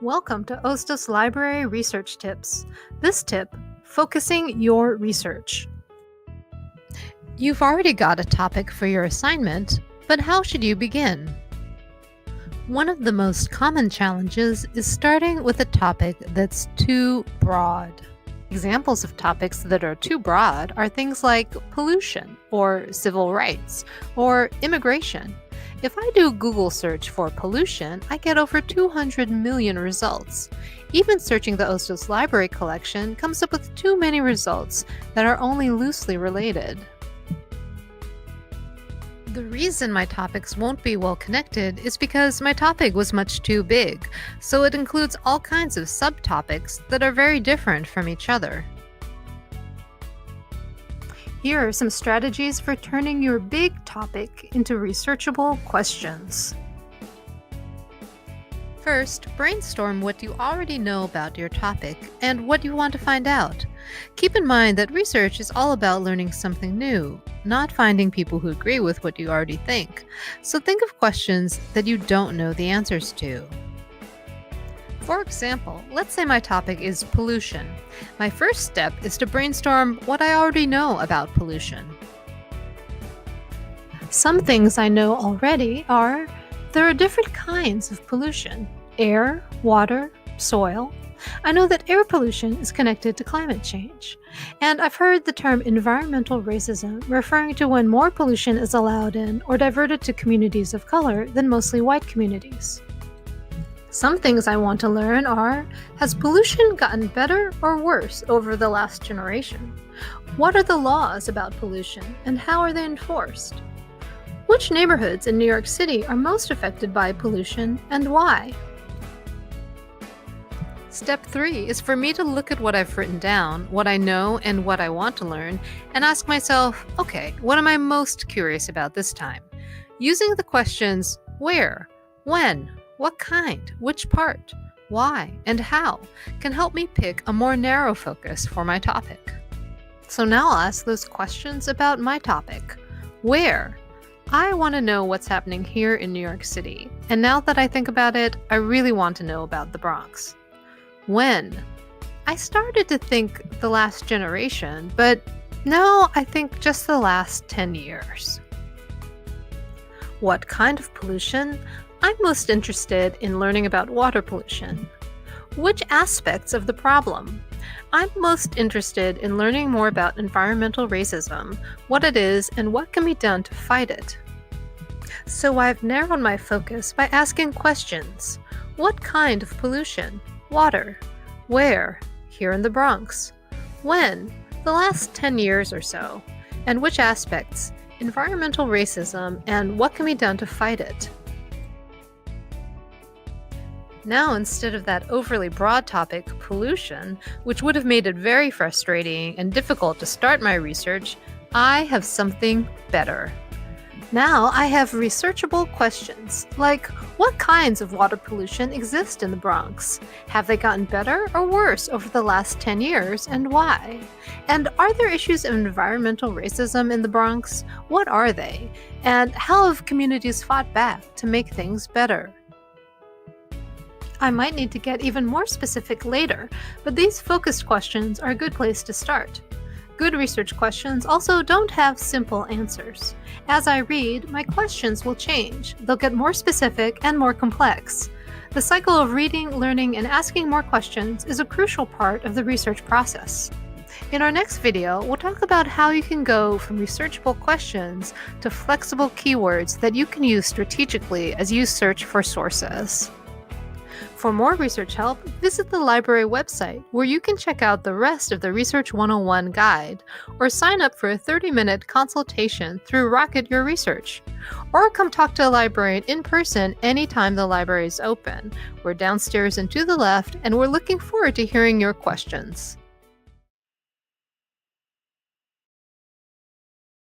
Welcome to Hostos Library Research Tips. This tip, focusing your research. You've already got a topic for your assignment, but how should you begin? One of the most common challenges is starting with a topic that's too broad. Examples of topics that are too broad are things like pollution, or civil rights, or immigration. If I do Google search for pollution, I get over 200 million results. Even searching the Hostos Library collection comes up with too many results that are only loosely related. The reason my topics won't be well connected is because my topic was much too big, so it includes all kinds of subtopics that are very different from each other. Here are some strategies for turning your big topic into researchable questions. First, brainstorm what you already know about your topic and what you want to find out. Keep in mind that research is all about learning something new, not finding people who agree with what you already think. So think of questions that you don't know the answers to. For example, let's say my topic is pollution. My first step is to brainstorm what I already know about pollution. Some things I know already are there are different kinds of pollution: air, water, soil. I know that air pollution is connected to climate change. And I've heard the term environmental racism referring to when more pollution is allowed in or diverted to communities of color than mostly white communities. Some things I want to learn are, has pollution gotten better or worse over the last generation? What are the laws about pollution and how are they enforced? Which neighborhoods in New York City are most affected by pollution and why? Step 3 is for me to look at what I've written down, what I know and what I want to learn, and ask myself, okay, what am I most curious about this time? Using the questions where, when, what kind, which part, why, and how can help me pick a more narrow focus for my topic. So now I'll ask those questions about my topic. Where? I want to know what's happening here in New York City, and now that I think about it, I really want to know about the Bronx. When? I started to think the last generation, but no, I think just the last 10 years. What kind of pollution? I'm most interested in learning about water pollution. Which aspects of the problem? I'm most interested in learning more about environmental racism, what it is, and what can be done to fight it. So I've narrowed my focus by asking questions. What kind of pollution? Water. Where? Here in the Bronx. When? The last 10 years or so. And which aspects? Environmental racism, and what can be done to fight it. Now, instead of that overly broad topic, pollution, which would have made it very frustrating and difficult to start my research, I have something better. Now I have researchable questions, like what kinds of water pollution exist in the Bronx? Have they gotten better or worse over the last 10 years, and why? And are there issues of environmental racism in the Bronx? What are they? And how have communities fought back to make things better? I might need to get even more specific later, but these focused questions are a good place to start. Good research questions also don't have simple answers. As I read, my questions will change. They'll get more specific and more complex. The cycle of reading, learning, and asking more questions is a crucial part of the research process. In our next video, we'll talk about how you can go from researchable questions to flexible keywords that you can use strategically as you search for sources. For more research help, visit the library website where you can check out the rest of the Research 101 guide, or sign up for a 30-minute consultation through Rocket Your Research. Or come talk to a librarian in person anytime the library is open. We're downstairs and to the left, and we're looking forward to hearing your questions.